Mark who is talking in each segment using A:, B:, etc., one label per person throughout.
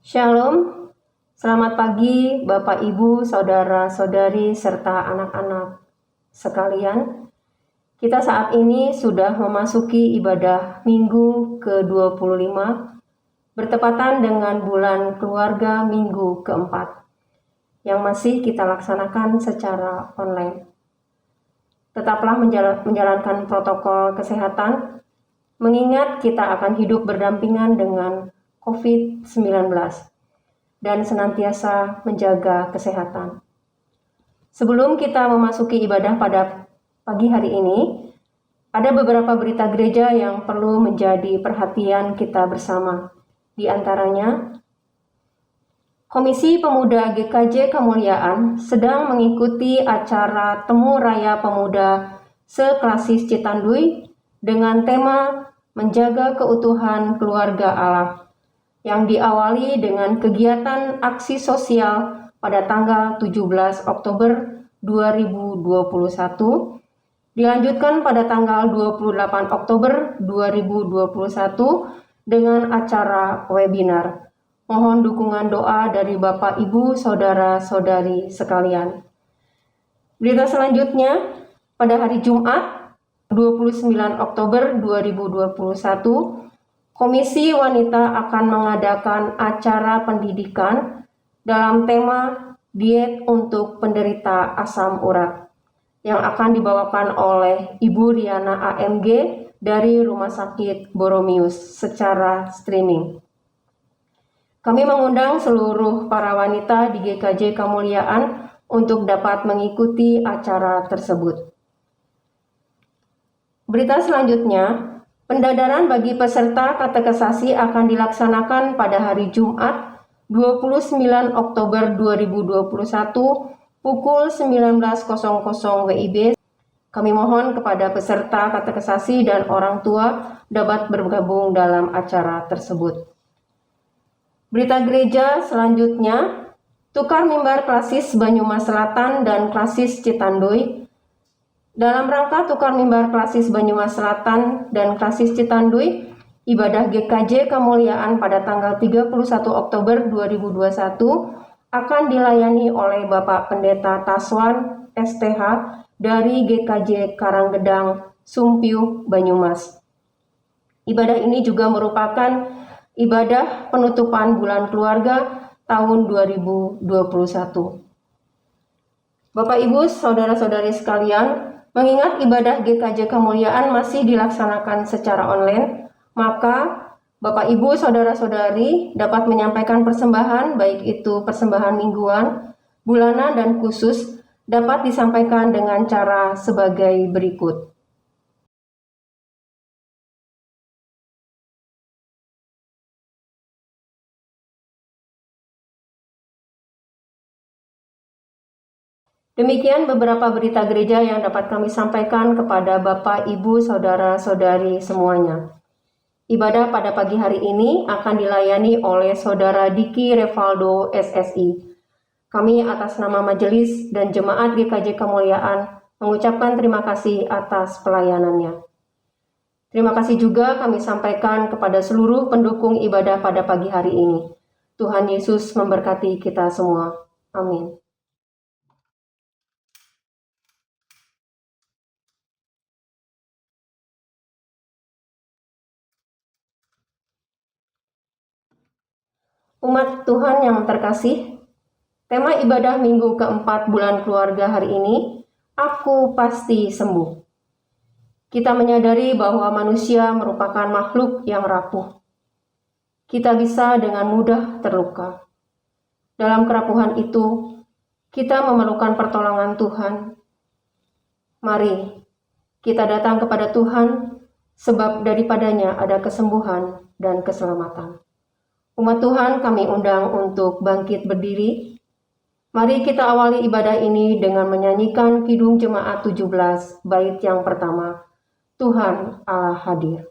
A: Shalom, selamat pagi Bapak Ibu, Saudara-saudari, serta anak-anak sekalian. Kita saat ini sudah memasuki ibadah Minggu ke-25, bertepatan dengan bulan keluarga Minggu keempat, yang masih kita laksanakan secara online. Tetaplah menjalankan protokol kesehatan, mengingat kita akan hidup berdampingan dengan COVID-19 dan senantiasa menjaga kesehatan. Sebelum kita memasuki ibadah pada pagi hari ini, ada beberapa berita gereja yang perlu menjadi perhatian kita bersama. Di antaranya, Komisi Pemuda GKJ Kemuliaan sedang mengikuti acara Temu Raya Pemuda se-Klasis Citanduy dengan tema Menjaga Keutuhan Keluarga Allah, yang diawali dengan kegiatan aksi sosial pada tanggal 17 Oktober 2021, dilanjutkan pada tanggal 28 Oktober 2021 dengan acara webinar. Mohon dukungan doa dari Bapak, Ibu, Saudara-saudari sekalian. Berita selanjutnya, pada hari Jumat 29 Oktober 2021, Komisi Wanita akan mengadakan acara pendidikan dalam tema Diet untuk Penderita Asam Urat yang akan dibawakan oleh Ibu Riana AMG dari Rumah Sakit Boromius secara streaming. Kami mengundang seluruh para wanita di GKJ Kemuliaan untuk dapat mengikuti acara tersebut. Berita selanjutnya, pendadaran bagi peserta katekesasi akan dilaksanakan pada hari Jumat 29 Oktober 2021 pukul 19.00 WIB. Kami mohon kepada peserta katekesasi dan orang tua dapat bergabung dalam acara tersebut. Berita gereja selanjutnya, tukar mimbar Klasis Banyumas Selatan dan Klasis Citanduy. Dalam rangka tukar mimbar Klasis Banyumas Selatan dan Klasis Citanduy, ibadah GKJ Kemuliaan pada tanggal 31 Oktober 2021 akan dilayani oleh Bapak Pendeta Taswan STH dari GKJ Karanggedang, Sumpiuh, Banyumas. Ibadah ini juga merupakan ibadah penutupan bulan keluarga tahun 2021. Bapak, Ibu, Saudara-saudari sekalian, mengingat ibadah GKJ Kemuliaan masih dilaksanakan secara online, maka Bapak, Ibu, Saudara-saudari dapat menyampaikan persembahan, baik itu persembahan mingguan, bulanan, dan khusus, dapat disampaikan dengan cara sebagai berikut. Demikian beberapa berita gereja yang dapat kami sampaikan kepada Bapak, Ibu, Saudara-saudari semuanya. Ibadah pada pagi hari ini akan dilayani oleh Saudara Diki Revaldo SSI. Kami atas nama Majelis dan Jemaat GKJ Kemuliaan mengucapkan terima kasih atas pelayanannya. Terima kasih juga kami sampaikan kepada seluruh pendukung ibadah pada pagi hari ini. Tuhan Yesus memberkati kita semua. Amin. Umat Tuhan yang terkasih, tema ibadah minggu keempat bulan keluarga hari ini, Aku Pasti Sembuh. Kita menyadari bahwa manusia merupakan makhluk yang rapuh. Kita bisa dengan mudah terluka. Dalam kerapuhan itu, kita memerlukan pertolongan Tuhan. Mari kita datang kepada Tuhan, sebab daripadanya ada kesembuhan dan keselamatan. Umat Tuhan, kami undang untuk bangkit berdiri. Mari kita awali ibadah ini dengan menyanyikan Kidung Jemaat 17, bait yang pertama, Tuhan Allah hadir.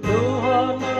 B: Tuhan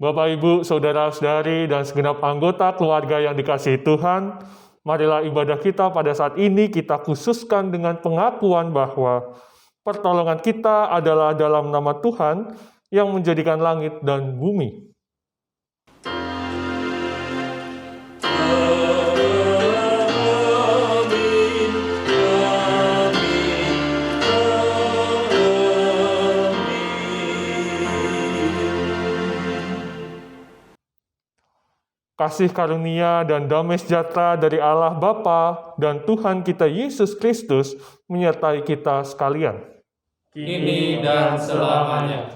B: Bapak, Ibu, Saudara-saudari, dan segenap anggota keluarga yang dikasihi Tuhan, marilah ibadah kita pada saat ini kita khususkan dengan pengakuan bahwa pertolongan kita adalah dalam nama Tuhan yang menjadikan langit dan bumi. Kasih karunia dan damai sejahtera dari Allah Bapa dan Tuhan kita Yesus Kristus menyertai kita sekalian.
C: Kini dan selamanya.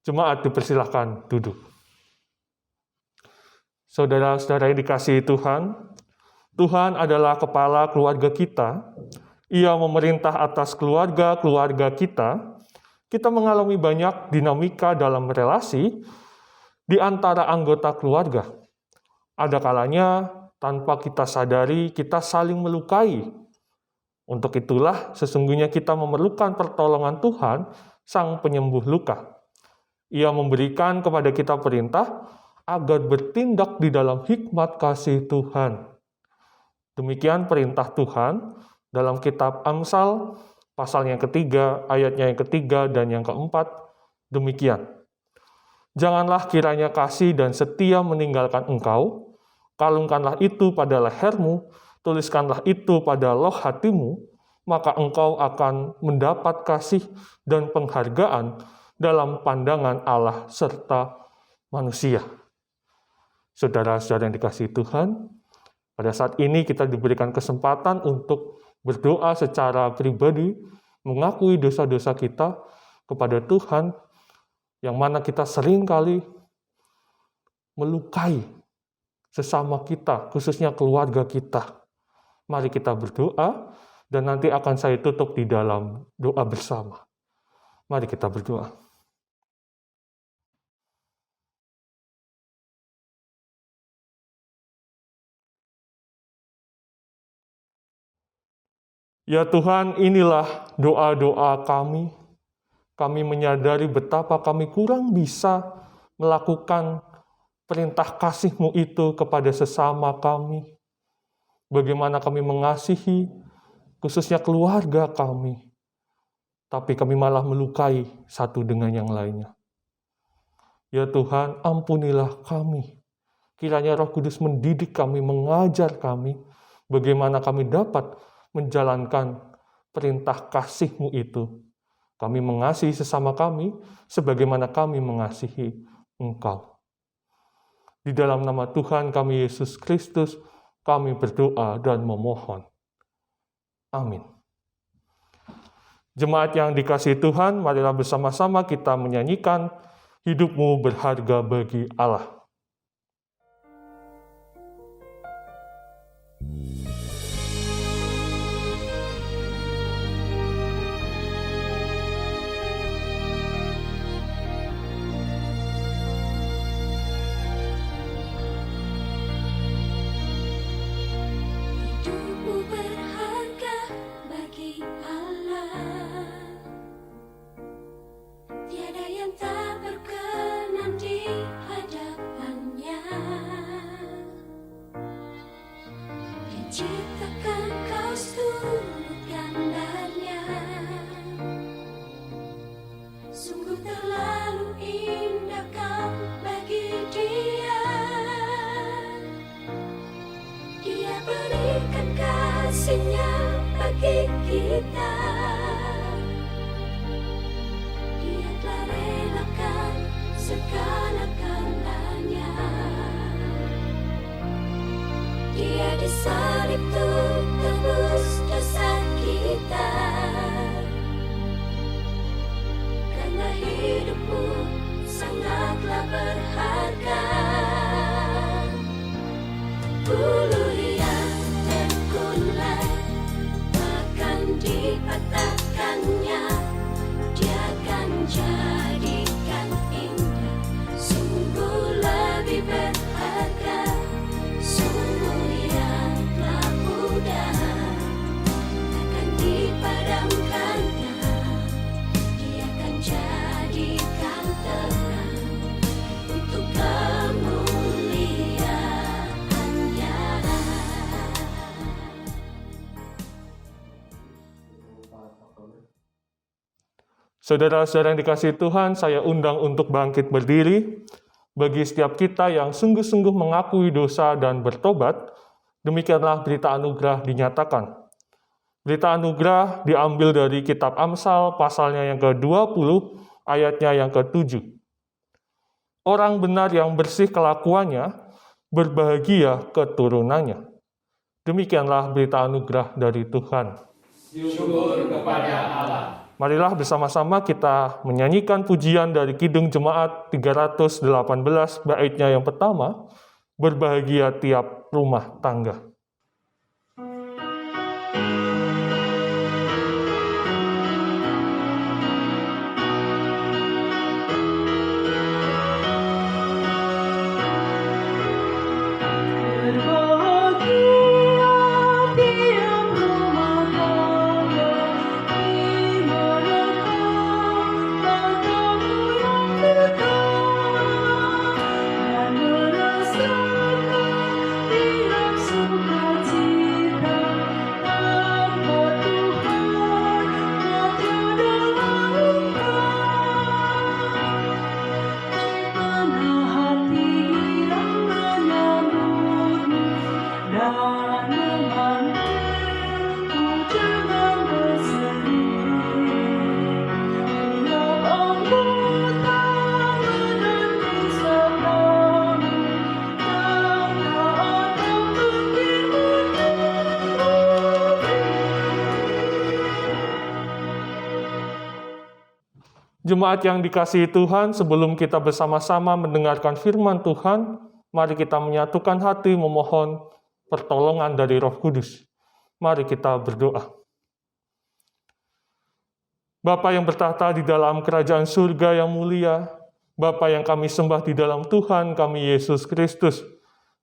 B: Jemaat dipersilahkan duduk. Saudara-saudara yang dikasihi Tuhan, Tuhan adalah kepala keluarga kita. Ia memerintah atas keluarga-keluarga kita. Kita mengalami banyak dinamika dalam relasi di antara anggota keluarga. Ada kalanya tanpa kita sadari kita saling melukai. Untuk itulah sesungguhnya kita memerlukan pertolongan Tuhan, Sang Penyembuh luka. Ia memberikan kepada kita perintah agar bertindak di dalam hikmat kasih Tuhan. Demikian perintah Tuhan dalam kitab Amsal, pasal yang ketiga, ayatnya yang ketiga dan yang keempat, demikian. Janganlah kiranya kasih dan setia meninggalkan engkau, kalungkanlah itu pada lehermu, tuliskanlah itu pada loh hatimu, maka engkau akan mendapat kasih dan penghargaan dalam pandangan Allah serta manusia. Saudara-saudara yang dikasihi Tuhan, pada saat ini kita diberikan kesempatan untuk berdoa secara pribadi, mengakui dosa-dosa kita kepada Tuhan, yang mana kita seringkali melukai sesama kita, khususnya keluarga kita. Mari kita berdoa, dan nanti akan saya tutup di dalam doa bersama. Mari kita berdoa. Ya Tuhan, inilah doa-doa kami. Kami menyadari betapa kami kurang bisa melakukan perintah kasih-Mu itu kepada sesama kami. Bagaimana kami mengasihi, khususnya keluarga kami. Tapi kami malah melukai satu dengan yang lainnya. Ya Tuhan, ampunilah kami. Kiranya Roh Kudus mendidik kami, mengajar kami, bagaimana kami dapat menjalankan perintah kasih-Mu itu. Kami mengasihi sesama kami, sebagaimana kami mengasihi Engkau. Di dalam nama Tuhan kami Yesus Kristus, kami berdoa dan memohon. Amin. Jemaat yang dikasihi Tuhan, marilah bersama-sama kita menyanyikan Hidupmu Berharga Bagi Allah.
D: Dia akan jadikan terang untuk
B: Saudara-saudara yang dikasihi Tuhan, saya undang untuk bangkit berdiri. Bagi setiap kita yang sungguh-sungguh mengakui dosa dan bertobat, demikianlah berita anugerah dinyatakan. Berita anugerah diambil dari kitab Amsal, pasalnya yang ke-20, ayatnya yang ke-7. Orang benar yang bersih kelakuannya, berbahagia keturunannya. Demikianlah berita anugerah dari Tuhan.
C: Syukur kepada Allah.
B: Marilah bersama-sama kita menyanyikan pujian dari Kidung Jemaat 318 baitnya yang pertama, berbahagia tiap rumah tangga. Jemaat yang dikasihi Tuhan, sebelum kita bersama-sama mendengarkan firman Tuhan, mari kita menyatukan hati memohon pertolongan dari Roh Kudus. Mari kita berdoa. Bapa yang bertahta di dalam kerajaan surga yang mulia, Bapa yang kami sembah di dalam Tuhan kami Yesus Kristus,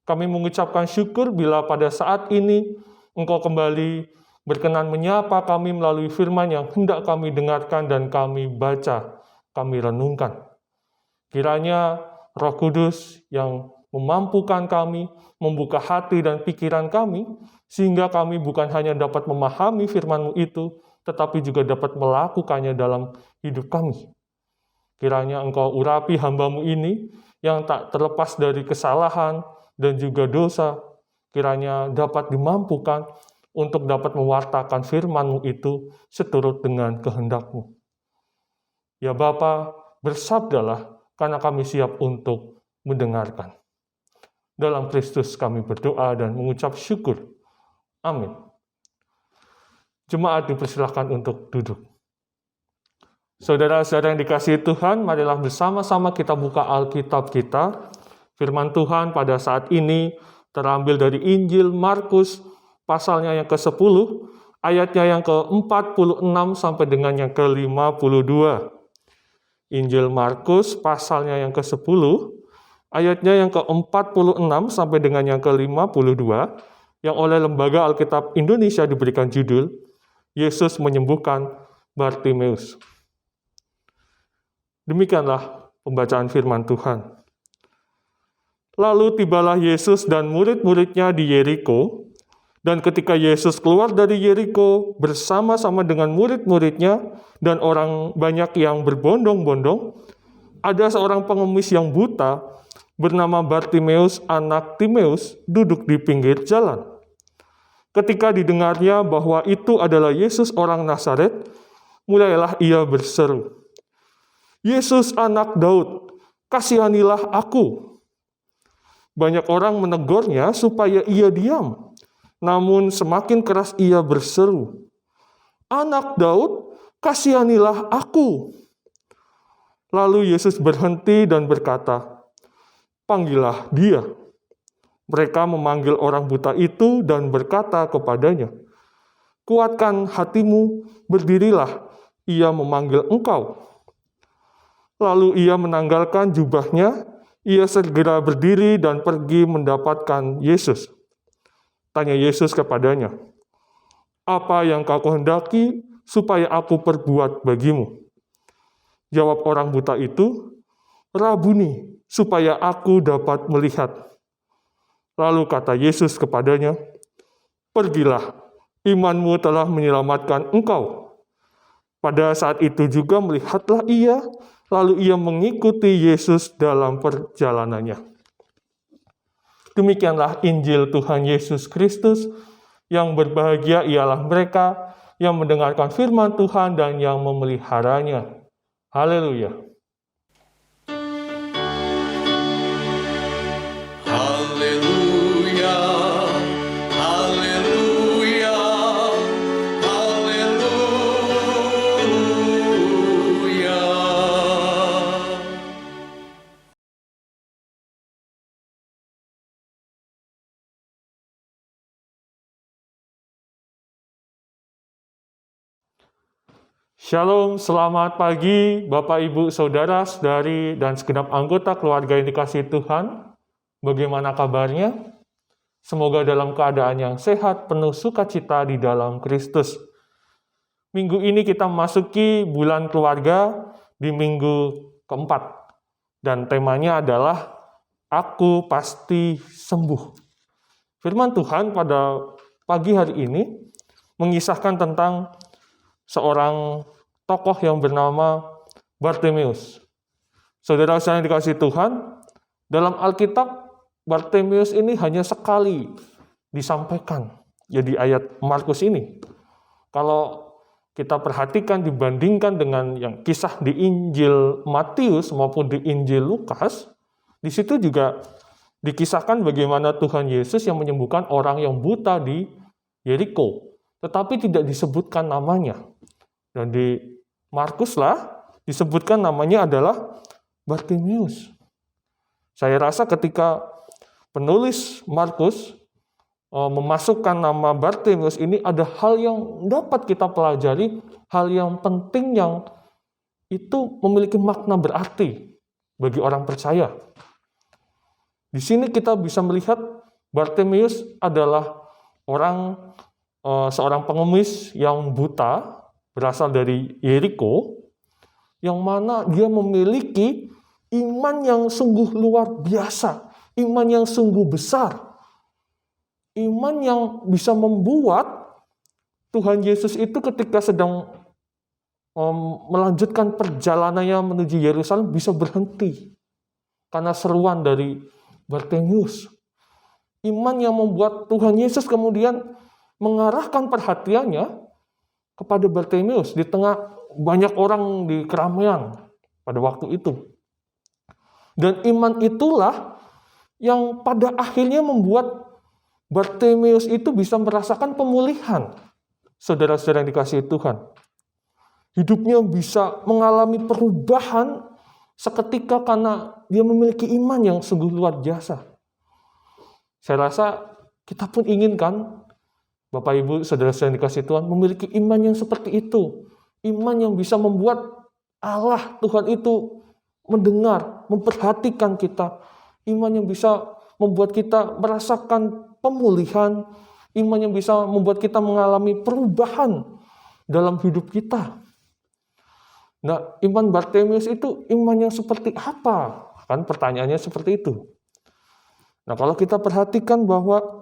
B: kami mengucapkan syukur bila pada saat ini Engkau kembali berkenan menyapa kami melalui firman yang hendak kami dengarkan dan kami baca, kami renungkan. Kiranya Roh Kudus yang memampukan kami, membuka hati dan pikiran kami, sehingga kami bukan hanya dapat memahami firman-Mu itu, tetapi juga dapat melakukannya dalam hidup kami. Kiranya Engkau urapi hamba-Mu ini, yang tak terlepas dari kesalahan dan juga dosa, kiranya dapat dimampukan untuk dapat mewartakan firman-Mu itu seturut dengan kehendak-Mu. Ya Bapa, bersabdalah, karena kami siap untuk mendengarkan. Dalam Kristus kami berdoa dan mengucap syukur. Amin. Jemaat dipersilahkan untuk duduk. Saudara-saudara yang dikasihi Tuhan, marilah bersama-sama kita buka Alkitab kita. Firman Tuhan pada saat ini terambil dari Injil Markus, pasalnya yang ke-10, ayatnya yang ke-46 sampai dengan yang ke-52. Injil Markus, pasalnya yang ke-10, ayatnya yang ke-46 sampai dengan yang ke-52, yang oleh Lembaga Alkitab Indonesia diberikan judul, Yesus menyembuhkan Bartimeus. Demikianlah pembacaan firman Tuhan. Lalu tibalah Yesus dan murid-muridnya di Yeriko, dan ketika Yesus keluar dari Yeriko bersama-sama dengan murid-muridnya dan orang banyak yang berbondong-bondong, ada seorang pengemis yang buta bernama Bartimeus anak Timeus duduk di pinggir jalan. Ketika didengarnya bahwa itu adalah Yesus orang Nazaret, mulailah ia berseru, "Yesus anak Daud, kasihanilah aku." Banyak orang menegurnya supaya ia diam. Namun semakin keras ia berseru, "Anak Daud, kasihanilah aku." Lalu Yesus berhenti dan berkata, "Panggillah dia." Mereka memanggil orang buta itu dan berkata kepadanya, "Kuatkan hatimu, berdirilah, ia memanggil engkau." Lalu ia menanggalkan jubahnya, ia segera berdiri dan pergi mendapatkan Yesus. Tanya Yesus kepadanya, "Apa yang kau kehendaki supaya aku perbuat bagimu?" Jawab orang buta itu, "Rabuni, supaya aku dapat melihat." Lalu kata Yesus kepadanya, "Pergilah, imanmu telah menyelamatkan engkau." Pada saat itu juga melihatlah ia, lalu ia mengikuti Yesus dalam perjalanannya. Demikianlah Injil Tuhan Yesus Kristus. Yang berbahagia ialah mereka yang mendengarkan firman Tuhan dan yang memeliharanya. Haleluya.
C: Haleluya, haleluya, haleluya.
B: Shalom, selamat pagi Bapak, Ibu, Saudara, Saudari, dan segenap anggota keluarga yang dikasihi Tuhan. Bagaimana kabarnya? Semoga dalam keadaan yang sehat, penuh sukacita di dalam Kristus. Minggu ini kita memasuki bulan keluarga di minggu keempat. Dan temanya adalah Aku Pasti Sembuh. Firman Tuhan pada pagi hari ini mengisahkan tentang seorang tokoh yang bernama Bartimeus. Saudara-saudara yang dikasihi Tuhan, dalam Alkitab Bartimeus ini hanya sekali disampaikan, ya di ayat Markus ini. Kalau kita perhatikan dibandingkan dengan yang kisah di Injil Matius maupun di Injil Lukas, di situ juga dikisahkan bagaimana Tuhan Yesus yang menyembuhkan orang yang buta di Yeriko, tetapi tidak disebutkan namanya. Dan di Markus lah disebutkan namanya adalah Bartimeus. Saya rasa ketika penulis Markus memasukkan nama Bartimeus ini ada hal yang dapat kita pelajari, hal yang penting yang itu memiliki makna berarti bagi orang percaya. Di sini kita bisa melihat Bartimeus adalah seorang pengemis yang buta, berasal dari Yeriko, yang mana dia memiliki iman yang sungguh luar biasa, iman yang sungguh besar, iman yang bisa membuat Tuhan Yesus itu ketika sedang melanjutkan perjalanannya menuju Yerusalem bisa berhenti karena seruan dari Bartimeus. Iman yang membuat Tuhan Yesus kemudian mengarahkan perhatiannya kepada Bartimeus di tengah banyak orang di keramaian pada waktu itu. Dan iman itulah yang pada akhirnya membuat Bartimeus itu bisa merasakan pemulihan. Saudara-saudara yang dikasihi Tuhan. Hidupnya bisa mengalami perubahan seketika karena dia memiliki iman yang sungguh luar biasa. Saya rasa kita pun inginkan Bapak, Ibu, Saudara-saudara yang dikasihi Tuhan memiliki iman yang seperti itu. Iman yang bisa membuat Allah Tuhan itu mendengar, memperhatikan kita. Iman yang bisa membuat kita merasakan pemulihan. Iman yang bisa membuat kita mengalami perubahan dalam hidup kita. Nah, iman Bartimeus itu iman yang seperti apa? Kan pertanyaannya seperti itu. Nah, kalau kita perhatikan bahwa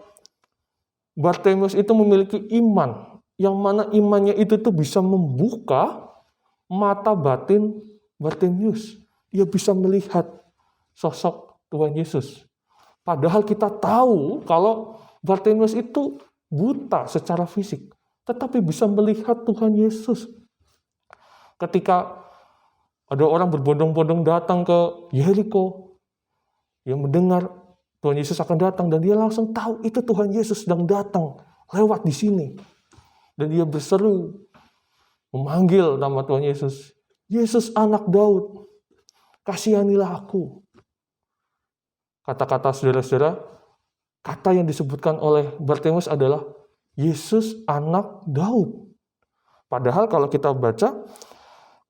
B: Bartimeus itu memiliki iman, yang mana imannya itu tuh bisa membuka mata batin Bartimeus. Dia bisa melihat sosok Tuhan Yesus. Padahal kita tahu kalau Bartimeus itu buta secara fisik, tetapi bisa melihat Tuhan Yesus. Ketika ada orang berbondong-bondong datang ke Yeriko, yang mendengar Tuhan Yesus akan datang, dan dia langsung tahu itu Tuhan Yesus sedang datang lewat di sini. Dan dia berseru, memanggil nama Tuhan Yesus. Yesus anak Daud, kasihanilah aku. Kata-kata saudara-saudara, kata yang disebutkan oleh Bartimeus adalah Yesus anak Daud. Padahal kalau kita baca,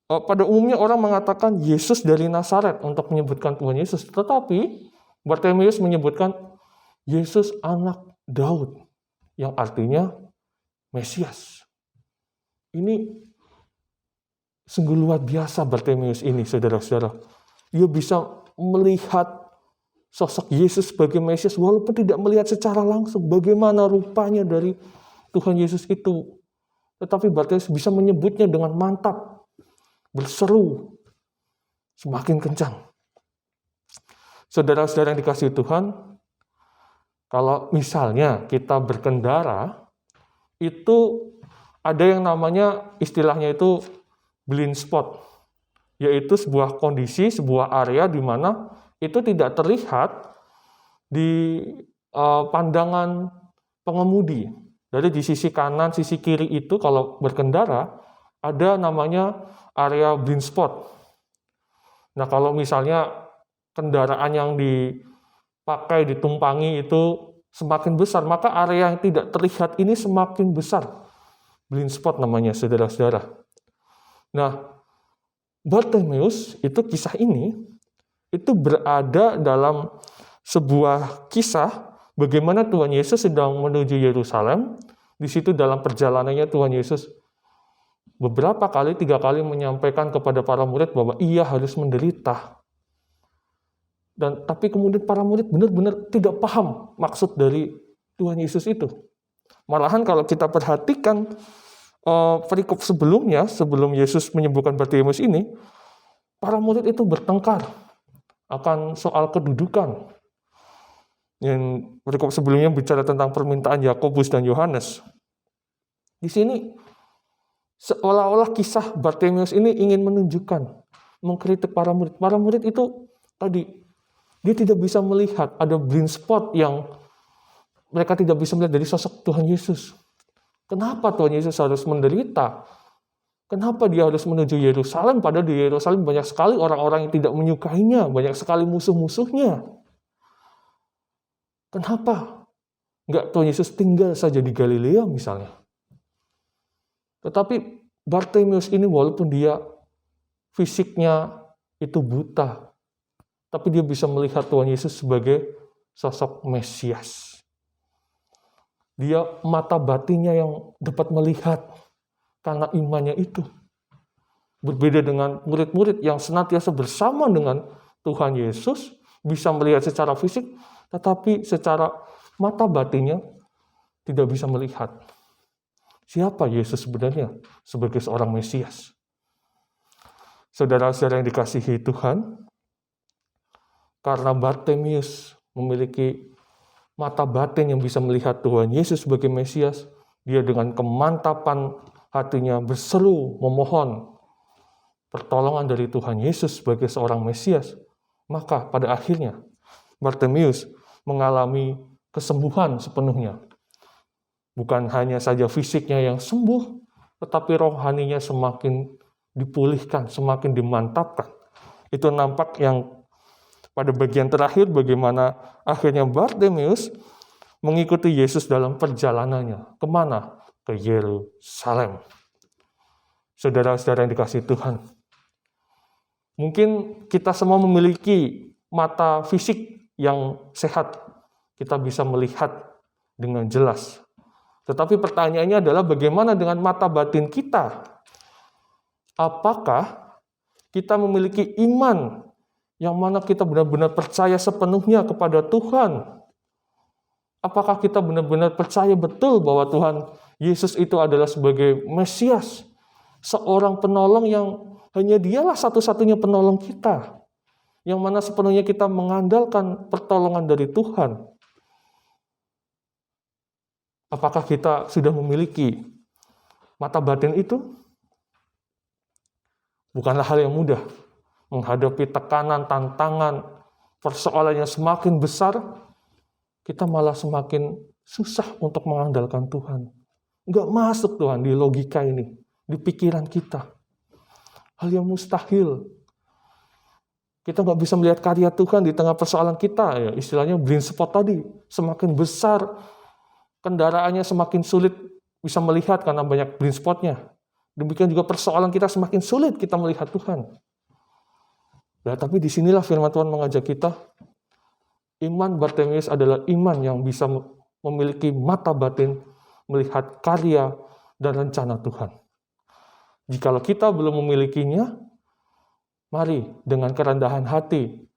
B: pada umumnya orang mengatakan Yesus dari Nazaret untuk menyebutkan Tuhan Yesus. Tetapi Bartimeus menyebutkan Yesus anak Daud, yang artinya Mesias. Ini sungguh luar biasa Bartimeus ini, saudara-saudara. Dia bisa melihat sosok Yesus sebagai Mesias walaupun tidak melihat secara langsung bagaimana rupanya dari Tuhan Yesus itu. Tetapi Bartimeus bisa menyebutnya dengan mantap, berseru, semakin kencang. Saudara-saudara yang dikasihi Tuhan, kalau misalnya kita berkendara, itu ada yang namanya istilahnya itu blind spot, yaitu sebuah kondisi, sebuah area di mana itu tidak terlihat di pandangan pengemudi. Jadi di sisi kanan, sisi kiri itu kalau berkendara, ada namanya area blind spot. Nah kalau misalnya kendaraan yang dipakai, ditumpangi itu semakin besar, maka area yang tidak terlihat ini semakin besar. Blind spot namanya, saudara-saudara. Nah, Bartimeus, itu kisah ini, itu berada dalam sebuah kisah bagaimana Tuhan Yesus sedang menuju Yerusalem. Di situ dalam perjalanannya Tuhan Yesus beberapa kali, 3 kali menyampaikan kepada para murid bahwa ia harus menderita. Tapi kemudian para murid benar-benar tidak paham maksud dari Tuhan Yesus itu. Malahan kalau kita perhatikan perikop sebelumnya, sebelum Yesus menyembuhkan Bartimeus ini, para murid itu bertengkar akan soal kedudukan. Yang perikop sebelumnya bicara tentang permintaan Yakobus dan Yohanes. Di sini seolah-olah kisah Bartimeus ini ingin menunjukkan, mengkritik para murid. Para murid itu tadi, dia tidak bisa melihat, ada blind spot yang mereka tidak bisa melihat dari sosok Tuhan Yesus. Kenapa Tuhan Yesus harus menderita? Kenapa dia harus menuju Yerusalem? Padahal di Yerusalem banyak sekali orang-orang yang tidak menyukainya, banyak sekali musuh-musuhnya. Kenapa enggak Tuhan Yesus tinggal saja di Galilea misalnya? Tetapi Bartimeus ini walaupun dia fisiknya itu buta, tapi dia bisa melihat Tuhan Yesus sebagai sosok Mesias. Dia mata batinnya yang dapat melihat karena imannya itu. Berbeda dengan murid-murid yang senantiasa bersama dengan Tuhan Yesus, bisa melihat secara fisik, tetapi secara mata batinnya tidak bisa melihat. Siapa Yesus sebenarnya sebagai seorang Mesias? Saudara-saudara yang dikasihi Tuhan, karena Bartimeus memiliki mata batin yang bisa melihat Tuhan Yesus sebagai Mesias, dia dengan kemantapan hatinya berseru memohon pertolongan dari Tuhan Yesus sebagai seorang Mesias. Maka pada akhirnya Bartimeus mengalami kesembuhan sepenuhnya. Bukan hanya saja fisiknya yang sembuh, tetapi rohaninya semakin dipulihkan, semakin dimantapkan. Itu nampak yang pada bagian terakhir bagaimana akhirnya Bartimeus mengikuti Yesus dalam perjalanannya. Kemana? Ke Yerusalem. Saudara-saudara yang dikasihi Tuhan. Mungkin kita semua memiliki mata fisik yang sehat. Kita bisa melihat dengan jelas. Tetapi pertanyaannya adalah bagaimana dengan mata batin kita? Apakah kita memiliki iman yang mana kita benar-benar percaya sepenuhnya kepada Tuhan? Apakah kita benar-benar percaya betul bahwa Tuhan Yesus itu adalah sebagai Mesias, seorang penolong yang hanya dialah satu-satunya penolong kita, yang mana sepenuhnya kita mengandalkan pertolongan dari Tuhan? Apakah kita sudah memiliki mata batin itu? Bukanlah hal yang mudah. Menghadapi tekanan, tantangan, persoalan yang semakin besar, kita malah semakin susah untuk mengandalkan Tuhan. Enggak masuk Tuhan di logika ini, di pikiran kita. Hal yang mustahil. Kita nggak bisa melihat karya Tuhan di tengah persoalan kita. Ya, istilahnya blind spot tadi. Semakin besar, kendaraannya semakin sulit bisa melihat karena banyak blind spotnya. Demikian juga persoalan kita semakin sulit kita melihat Tuhan. Nah, tapi disinilah firman Tuhan mengajak kita, iman Bartimeus adalah iman yang bisa memiliki mata batin, melihat karya dan rencana Tuhan. Jikalau kita belum memilikinya, mari dengan kerendahan hati,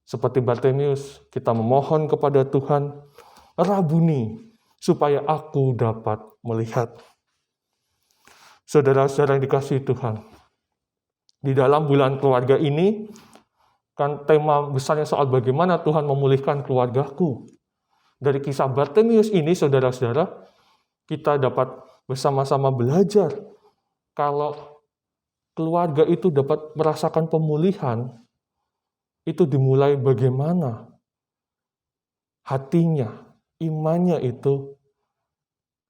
B: seperti Bartimeus, kita memohon kepada Tuhan, Rabuni, supaya aku dapat melihat. Saudara-saudara yang dikasihi Tuhan, di dalam bulan keluarga ini, kan tema besarnya soal bagaimana Tuhan memulihkan keluargaku. Dari kisah Bartimius ini, saudara-saudara, kita dapat bersama-sama belajar kalau keluarga itu dapat merasakan pemulihan, itu dimulai bagaimana hatinya, imannya itu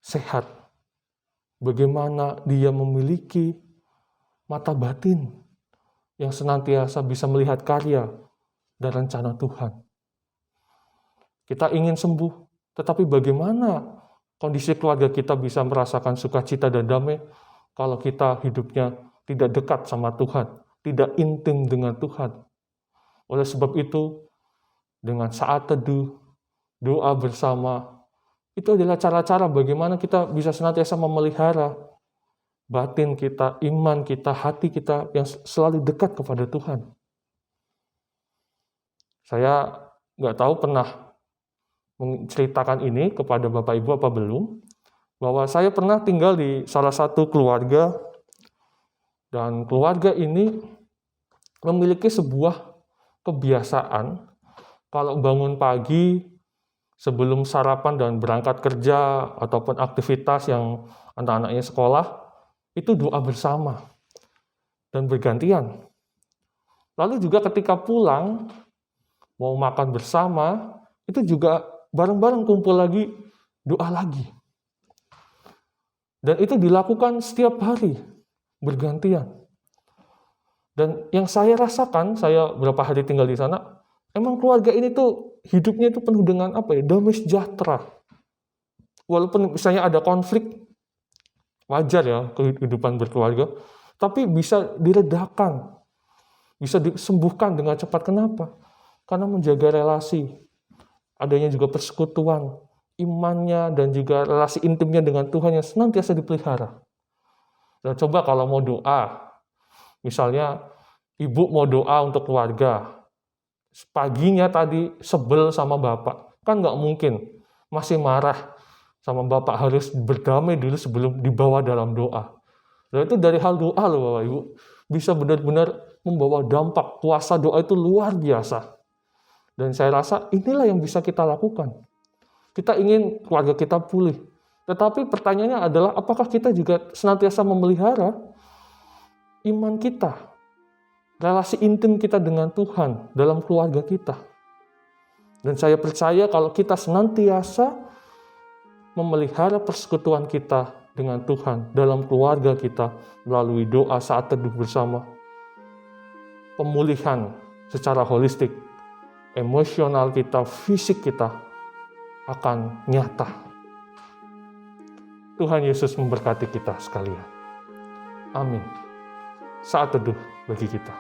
B: sehat. Bagaimana dia memiliki mata batin yang senantiasa bisa melihat karya dan rencana Tuhan. Kita ingin sembuh, tetapi bagaimana kondisi keluarga kita bisa merasakan sukacita dan damai kalau kita hidupnya tidak dekat sama Tuhan, tidak intim dengan Tuhan. Oleh sebab itu, dengan saat teduh, doa bersama, itu adalah cara-cara bagaimana kita bisa senantiasa memelihara batin kita, iman kita, hati kita yang selalu dekat kepada Tuhan. Saya nggak tahu pernah menceritakan ini kepada Bapak Ibu apa belum, bahwa saya pernah tinggal di salah satu keluarga, dan keluarga ini memiliki sebuah kebiasaan kalau bangun pagi, sebelum sarapan dan berangkat kerja ataupun aktivitas yang anak-anaknya sekolah, itu doa bersama dan bergantian. Lalu juga ketika pulang, mau makan bersama, itu juga bareng-bareng kumpul lagi, doa lagi. Dan itu dilakukan setiap hari, bergantian. Dan yang saya rasakan, saya berapa hari tinggal di sana, emang keluarga ini tuh hidupnya itu penuh dengan damai sejahtera. Walaupun misalnya ada konflik, wajar ya kehidupan berkeluarga, tapi bisa diredakan, bisa disembuhkan dengan cepat. Kenapa? Karena menjaga relasi, adanya juga persekutuan, imannya dan juga relasi intimnya dengan Tuhan yang senantiasa dipelihara. Dan coba kalau mau doa, misalnya ibu mau doa untuk keluarga, paginya tadi sebel sama bapak, kan nggak mungkin masih marah sama bapak, harus berdamai dulu sebelum dibawa dalam doa. Dan itu dari hal doa loh Bapak Ibu, bisa benar-benar membawa dampak. Kuasa doa itu luar biasa. Dan saya rasa inilah yang bisa kita lakukan. Kita ingin keluarga kita pulih. Tetapi pertanyaannya adalah apakah kita juga senantiasa memelihara iman kita, relasi intim kita dengan Tuhan dalam keluarga kita. Dan saya percaya kalau kita senantiasa memelihara persekutuan kita dengan Tuhan dalam keluarga kita melalui doa saat teduh bersama, pemulihan secara holistik, emosional kita, fisik kita akan nyata. Tuhan Yesus memberkati kita sekalian. Amin. Saat teduh bagi kita.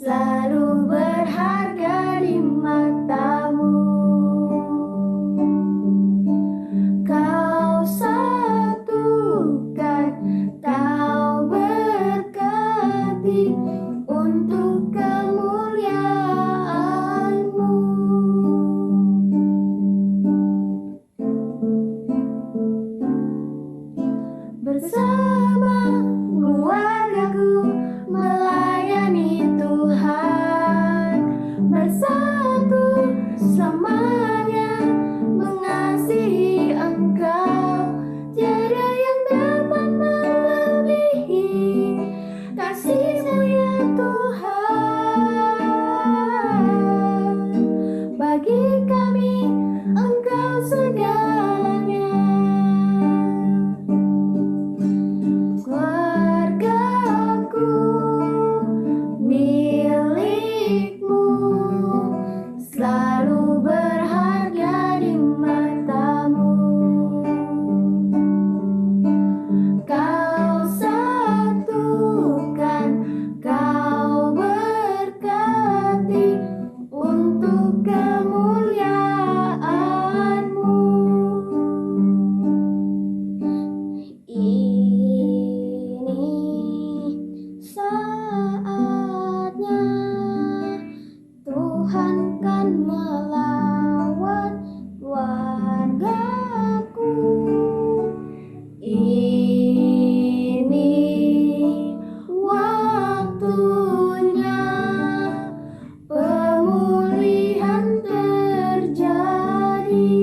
D: Selalu berharga di matamu. hanya mengasihi Engkau, tiada yang dapat melebihi kasih-Mu ya Tuhan. Bagi kami Engkau segalanya. Keluargaku milik-Mu, selalu berharga di mata-Mu. Kau satukan, Kau berkati untuk kemuliaan-Mu. Ini saatnya Tuhan kan melawat keluargaku. Ini waktunya pemulihan terjadi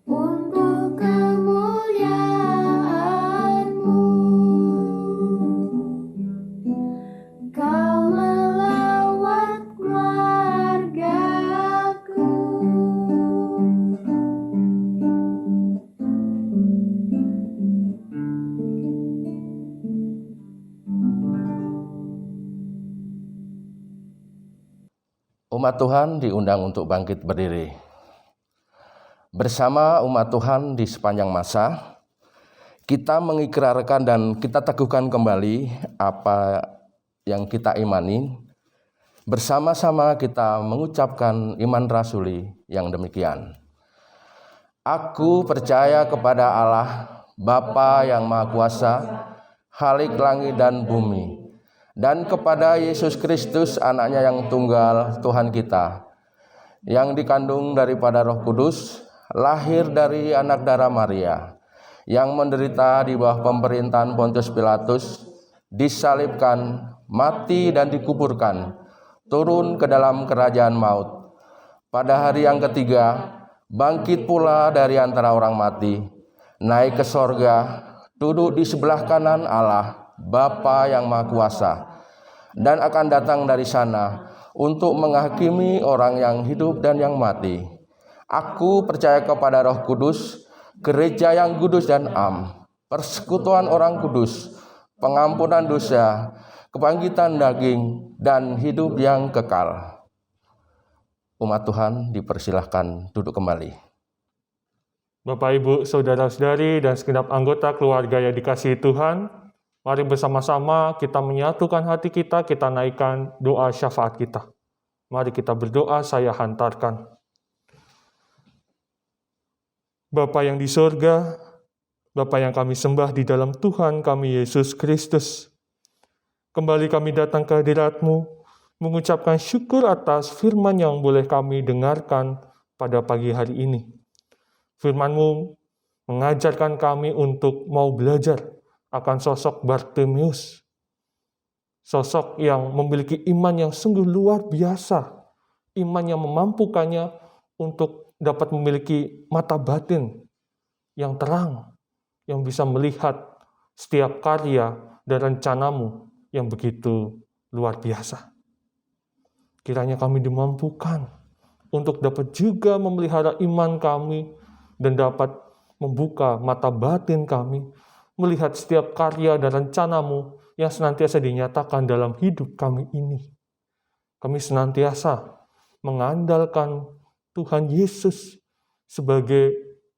D: untuk kemuliaan-Mu. Kau melawat keluargaku.
E: Umat Tuhan diundang untuk bangkit berdiri. Bersama umat Tuhan di sepanjang masa, kita mengikrarkan dan kita teguhkan kembali apa yang kita imani. Bersama-sama kita mengucapkan iman rasuli yang demikian. Aku percaya kepada Allah, Bapa yang Maha Kuasa, Khalik langit dan bumi, dan kepada Yesus Kristus, anaknya yang tunggal, Tuhan kita, yang dikandung daripada Roh Kudus, lahir dari anak darah Maria, yang menderita di bawah pemerintahan Pontius Pilatus, disalibkan, mati dan dikuburkan, turun ke dalam kerajaan maut. Pada hari yang ketiga, bangkit pula dari antara orang mati, naik ke sorga, duduk di sebelah kanan Allah, Bapa yang Maha Kuasa, dan akan datang dari sana untuk menghakimi orang yang hidup dan yang mati. Aku percaya kepada Roh Kudus, gereja yang kudus dan am, persekutuan orang kudus, pengampunan dosa, kebangkitan daging, dan hidup yang kekal. Umat Tuhan dipersilahkan duduk kembali.
B: Bapak, Ibu, Saudara-saudari, dan segenap anggota keluarga yang dikasihi Tuhan, mari bersama-sama kita menyatukan hati kita naikkan doa syafaat kita. Mari kita berdoa, saya hantarkan. Bapa yang di surga, Bapa yang kami sembah di dalam Tuhan kami Yesus Kristus, kembali kami datang ke hadirat-Mu, mengucapkan syukur atas firman yang boleh kami dengarkan pada pagi hari ini. Firman-Mu mengajarkan kami untuk mau belajar akan sosok Bartimeus, sosok yang memiliki iman yang sungguh luar biasa, iman yang memampukannya untuk dapat memiliki mata batin yang terang, yang bisa melihat setiap karya dan rencana-Mu yang begitu luar biasa. Kiranya kami dimampukan untuk dapat juga memelihara iman kami dan dapat membuka mata batin kami, melihat setiap karya dan rencana-Mu yang senantiasa dinyatakan dalam hidup kami ini. Kami senantiasa mengandalkan Tuhan Yesus sebagai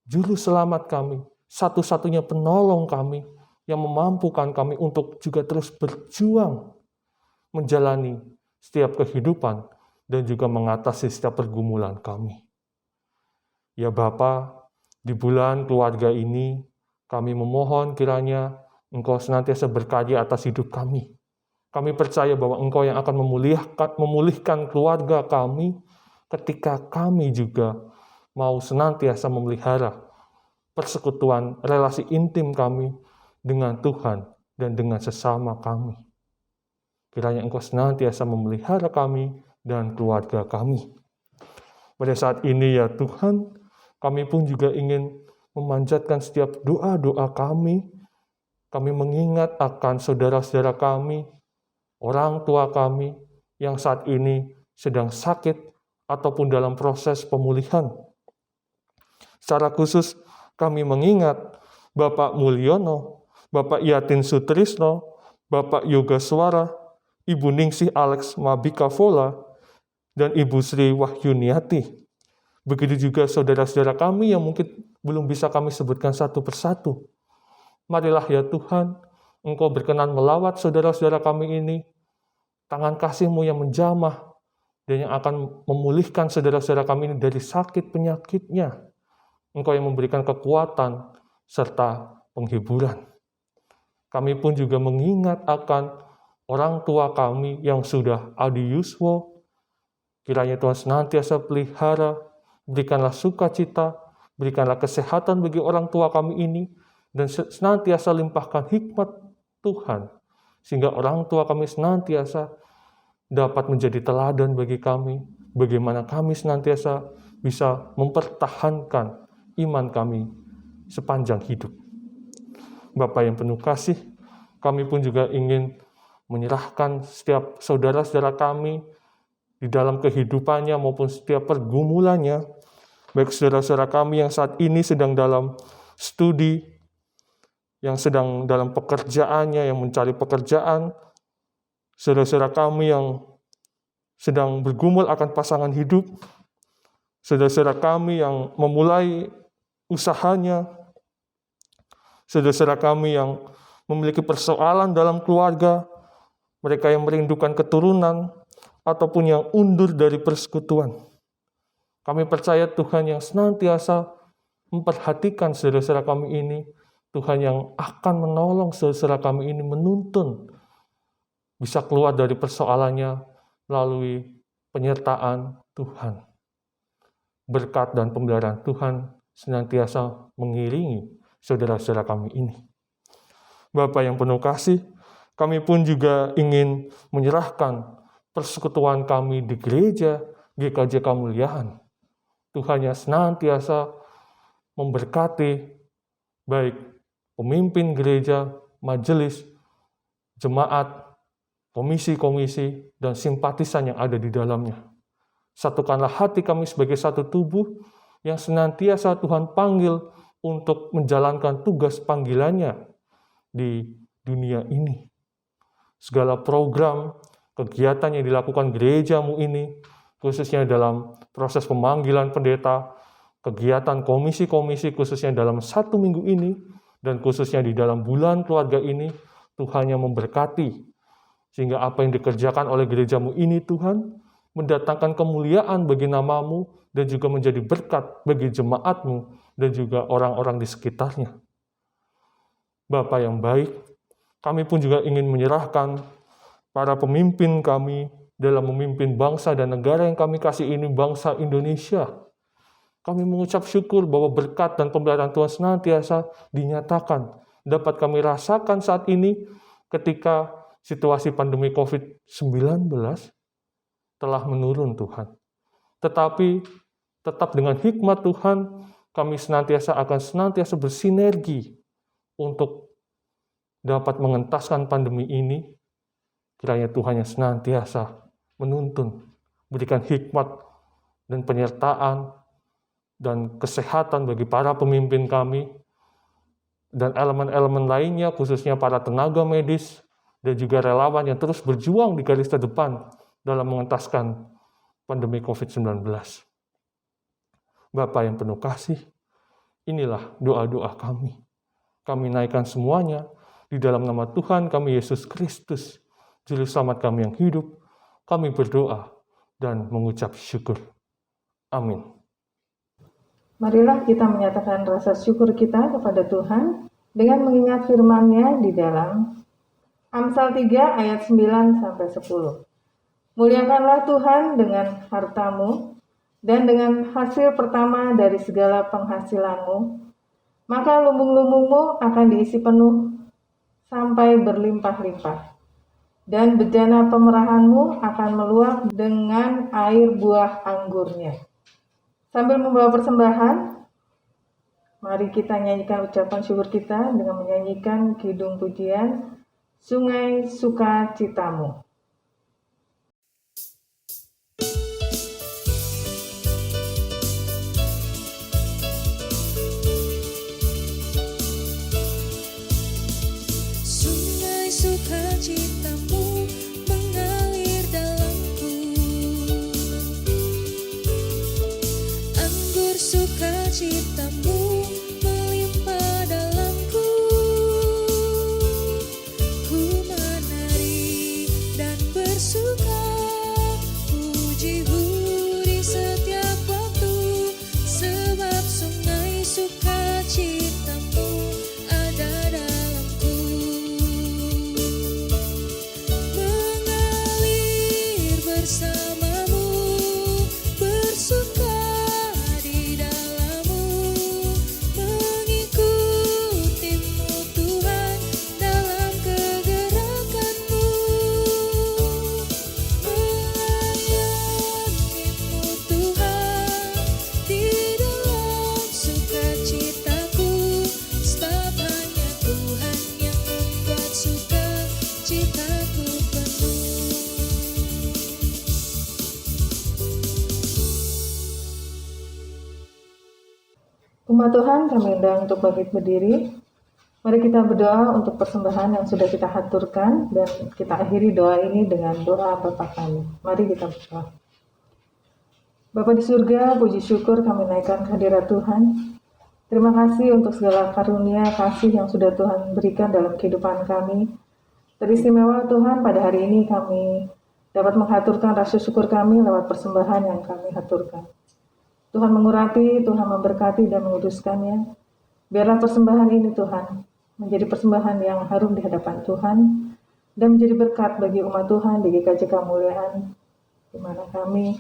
B: juru selamat kami, satu-satunya penolong kami yang memampukan kami untuk juga terus berjuang menjalani setiap kehidupan dan juga mengatasi setiap pergumulan kami. Ya Bapa, di bulan keluarga ini, kami memohon kiranya Engkau senantiasa berkarya atas hidup kami. Kami percaya bahwa Engkau yang akan memulihkan keluarga kami ketika kami juga mau senantiasa memelihara persekutuan relasi intim kami dengan Tuhan dan dengan sesama kami. Kiranya Engkau senantiasa memelihara kami dan keluarga kami. Pada saat ini ya Tuhan, kami pun juga ingin memanjatkan setiap doa-doa kami. Kami mengingat akan saudara-saudara kami, orang tua kami yang saat ini sedang sakit ataupun dalam proses pemulihan. Secara khusus kami mengingat Bapak Mulyono, Bapak Yatin Sutrisno, Bapak Yoga Swara, Ibu Ningsih Alex Mabika Vola, dan Ibu Sri Wahyuniati. Begitu juga saudara-saudara kami yang mungkin belum bisa kami sebutkan satu persatu. Marilah ya Tuhan, Engkau berkenan melawat saudara-saudara kami ini, tangan kasih-Mu yang menjamah, dan yang akan memulihkan saudara-saudara kami ini dari sakit penyakitnya. Engkau yang memberikan kekuatan serta penghiburan. Kami pun juga mengingat akan orang tua kami yang sudah adi yuswa. Kiranya Tuhan senantiasa pelihara, berikanlah sukacita, berikanlah kesehatan bagi orang tua kami ini, dan senantiasa limpahkan hikmat Tuhan, sehingga orang tua kami senantiasa dapat menjadi teladan bagi kami, bagaimana kami senantiasa bisa mempertahankan iman kami sepanjang hidup. Bapa yang penuh kasih, kami pun juga ingin menyerahkan setiap saudara-saudara kami di dalam kehidupannya maupun setiap pergumulannya, baik saudara-saudara kami yang saat ini sedang dalam studi, yang sedang dalam pekerjaannya, yang mencari pekerjaan, saudara-saudara kami yang sedang bergumul akan pasangan hidup, saudara-saudara kami yang memulai usahanya, saudara-saudara kami yang memiliki persoalan dalam keluarga, mereka yang merindukan keturunan, ataupun yang undur dari persekutuan. Kami percaya Tuhan yang senantiasa memperhatikan saudara-saudara kami ini, Tuhan yang akan menolong saudara-saudara kami ini menuntun, bisa keluar dari persoalannya melalui penyertaan Tuhan. Berkat dan pemeliharaan Tuhan senantiasa mengiringi saudara-saudara kami ini. Bapa yang penuh kasih, kami pun juga ingin menyerahkan persekutuan kami di gereja GKJ Kemuliaan. Tuhan yang senantiasa memberkati baik pemimpin gereja, majelis, jemaat, komisi-komisi, dan simpatisan yang ada di dalamnya. Satukanlah hati kami sebagai satu tubuh yang senantiasa Tuhan panggil untuk menjalankan tugas panggilannya di dunia ini. Segala program, kegiatan yang dilakukan gerejamu ini, khususnya dalam proses pemanggilan pendeta, kegiatan komisi-komisi khususnya dalam 1 minggu ini, dan khususnya di dalam bulan keluarga ini, Tuhan yang memberkati. Sehingga apa yang dikerjakan oleh gerejamu ini, Tuhan, mendatangkan kemuliaan bagi namamu, dan juga menjadi berkat bagi jemaatmu, dan juga orang-orang di sekitarnya. Bapa yang baik, kami pun juga ingin menyerahkan para pemimpin kami dalam memimpin bangsa dan negara yang kami kasih ini, bangsa Indonesia. Kami mengucap syukur bahwa berkat dan pemeliharaan Tuhan senantiasa dinyatakan, dapat kami rasakan saat ini ketika situasi pandemi COVID-19 telah menurun Tuhan. Tetapi tetap dengan hikmat Tuhan, kami akan senantiasa bersinergi untuk dapat mengentaskan pandemi ini. Kiranya Tuhan yang senantiasa menuntun, berikan hikmat dan penyertaan dan kesehatan bagi para pemimpin kami, dan elemen-elemen lainnya, khususnya para tenaga medis, dan juga relawan yang terus berjuang di garis terdepan dalam mengentaskan pandemi COVID-19. Bapa yang penuh kasih, inilah doa-doa kami. Kami naikkan semuanya di dalam nama Tuhan kami Yesus Kristus, Juru Selamat kami yang hidup. Kami berdoa dan mengucap syukur. Amin.
A: Marilah kita menyatakan rasa syukur kita kepada Tuhan dengan mengingat firman-Nya di dalam Amsal 3 ayat 9-10. Muliakanlah Tuhan dengan hartamu dan dengan hasil pertama dari segala penghasilanmu, maka lumbung-lumbungmu akan diisi penuh sampai berlimpah-limpah.
F: dan bejana pemerahanmu akan meluap dengan air buah anggurnya. Sambil membawa persembahan, mari kita nyanyikan ucapan syukur kita dengan menyanyikan kidung pujian Sungai Sukacitamu.
G: Sungai sukacitamu mengalir dalamku, anggur sukacitamu melimpah dalamku. Ku menari dan bersuka, pujimu di setiap waktu, sebab sungai sukacitamu ada dalamku. Mengalir bersamamu, bersuka di dalammu, mengikutimu Tuhan dalam kegerakanmu, melayanimu Tuhan di dalam sukacitaku, sebab hanya Tuhan yang membuat sukacitaku penuh.
F: Umat Tuhan, kami undang untuk bangkit berdiri. Mari kita berdoa untuk persembahan yang sudah kita haturkan dan kita akhiri doa ini dengan doa Bapa kami. Mari kita berdoa. Bapa di surga, puji syukur kami naikkan kehadirat Tuhan. Terima kasih untuk segala karunia kasih yang sudah Tuhan berikan dalam kehidupan kami. Teristimewa Tuhan, pada hari ini kami dapat menghaturkan rasa syukur kami lewat persembahan yang kami haturkan. Tuhan mengurapi, Tuhan memberkati dan menguduskannya. Biarlah persembahan ini Tuhan menjadi persembahan yang harum di hadapan Tuhan dan menjadi berkat bagi umat Tuhan di GKJ Kemuliaan di mana kami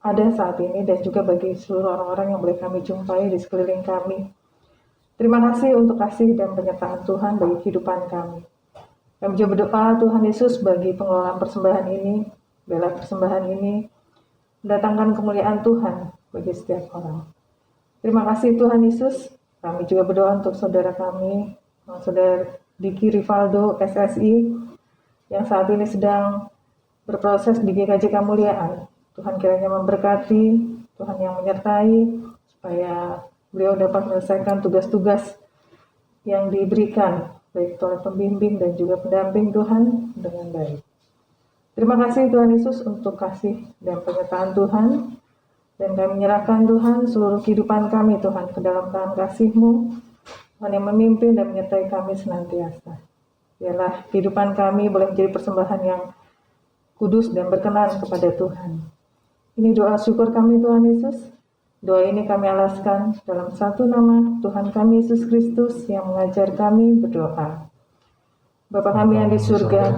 F: ada saat ini dan juga bagi seluruh orang-orang yang boleh kami jumpai di sekeliling kami. Terima kasih untuk kasih dan penyertaan Tuhan bagi kehidupan kami. Kami juga berdoa Tuhan Yesus bagi pengelolaan persembahan ini. Biarlah persembahan ini mendatangkan kemuliaan Tuhan bagi setiap orang. Terima kasih Tuhan Yesus. Kami juga berdoa untuk saudara kami, saudara Diki Rivaldo SSI, yang saat ini sedang berproses di GKJ Kemuliaan. Tuhan kiranya memberkati, Tuhan yang menyertai, supaya beliau dapat menyelesaikan tugas-tugas yang diberikan, baik oleh pembimbing dan juga pendamping Tuhan dengan baik. Terima kasih Tuhan Yesus untuk kasih dan penyertaan Tuhan. Dan kami menyerahkan Tuhan seluruh kehidupan kami Tuhan ke dalam tangan kasih-Mu, Tuhan yang memimpin dan menyertai kami senantiasa. Biarlah kehidupan kami boleh menjadi persembahan yang kudus dan berkenan kepada Tuhan. Ini doa syukur kami Tuhan Yesus. Doa ini kami alaskan dalam satu nama Tuhan kami Yesus Kristus yang mengajar kami berdoa. Bapa kami yang di surga,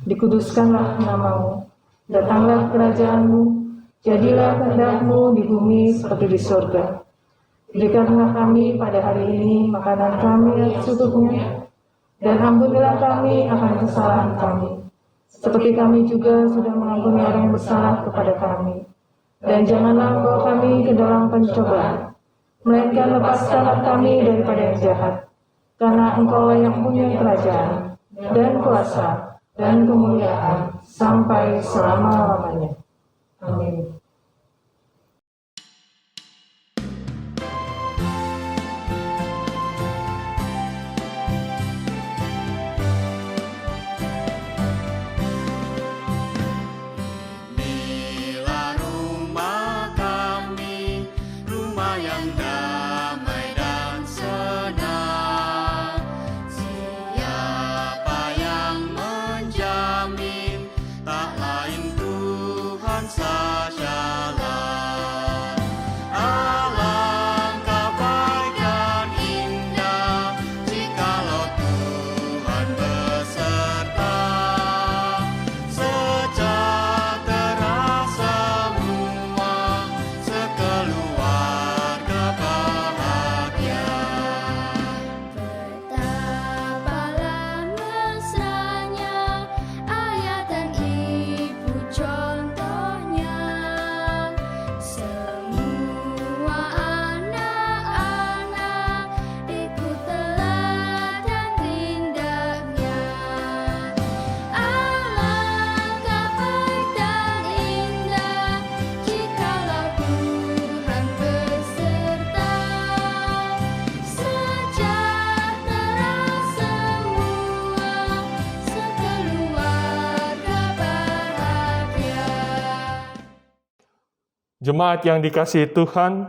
F: dikuduskanlah nama-Mu, datanglah kerajaan-Mu, jadilah kehendak-Mu di bumi seperti di surga. Berikanlah kami pada hari ini makanan kami yang secukupnya, dan ampunilah kami akan kesalahan kami, seperti kami juga sudah mengampuni orang yang bersalah kepada kami. Dan janganlah membawa kami ke dalam pencobaan, melainkan lepaskanlah kami daripada yang jahat, karena Engkau yang punya kerajaan, dan kuasa, dan kemuliaan, sampai selama-lamanya. Amin.
C: Inilah rumah kami, rumah yang damai dan senang. Siapa yang menjamin, tak lain Tuhan saja
B: Jemaat yang dikasihi Tuhan,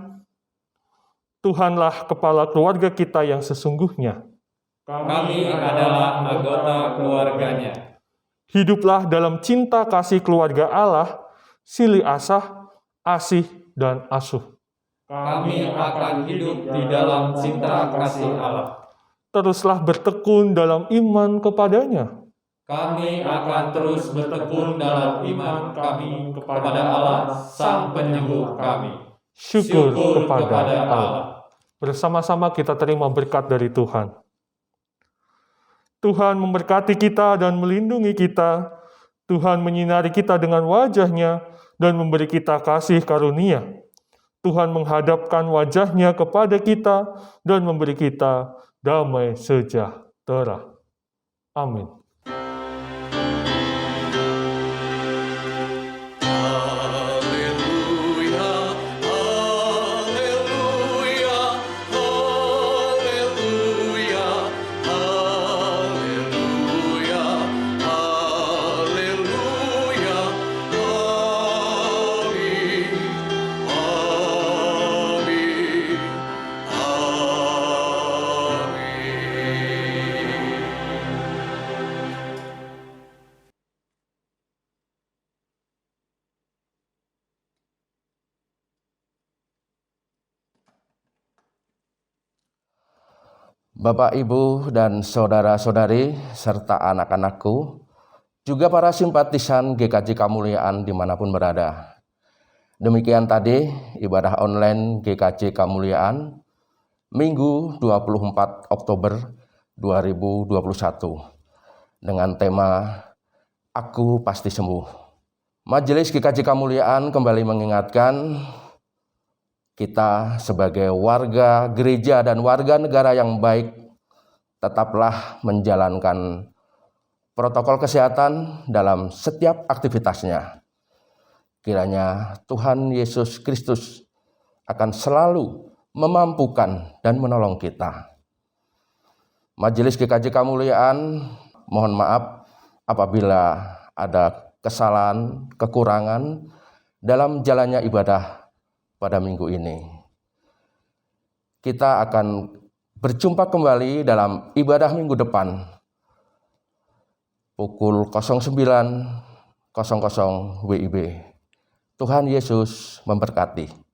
B: Tuhanlah kepala keluarga kita yang sesungguhnya.
H: Kami adalah anggota keluarganya.
B: Hiduplah dalam cinta kasih keluarga Allah, silih asah, asih, dan asuh.
H: Kami akan hidup di dalam cinta kasih Allah.
B: Teruslah bertekun dalam iman kepadanya.
H: Kami akan terus bertekun dalam iman kami kepada Allah, Sang Penyembuh kami.
B: Syukur kepada Allah. Bersama-sama kita terima berkat dari Tuhan. Tuhan memberkati kita dan melindungi kita. Tuhan menyinari kita dengan wajah-Nya dan memberi kita kasih karunia. Tuhan menghadapkan wajah-Nya kepada kita dan memberi kita damai sejahtera. Amin.
C: Haleluya, haleluya, haleluya, haleluya, haleluya, amin, amin, amin.
E: Bapak, Ibu, dan saudara-saudari, serta anak-anakku, juga para simpatisan GKJ Kemuliaan dimanapun berada. Demikian tadi ibadah online GKJ Kemuliaan Minggu 24 Oktober 2021 dengan tema Aku Pasti Sembuh. Majelis GKJ Kemuliaan kembali mengingatkan kita sebagai warga gereja dan warga negara yang baik tetaplah menjalankan protokol kesehatan dalam setiap aktivitasnya. Kiranya Tuhan Yesus Kristus akan selalu memampukan dan menolong kita. Majelis GKJ Kemuliaan mohon maaf apabila ada kesalahan, kekurangan dalam jalannya ibadah pada minggu ini. Kita akan berjumpa kembali dalam ibadah minggu depan pukul 09.00 WIB. Tuhan Yesus memberkati.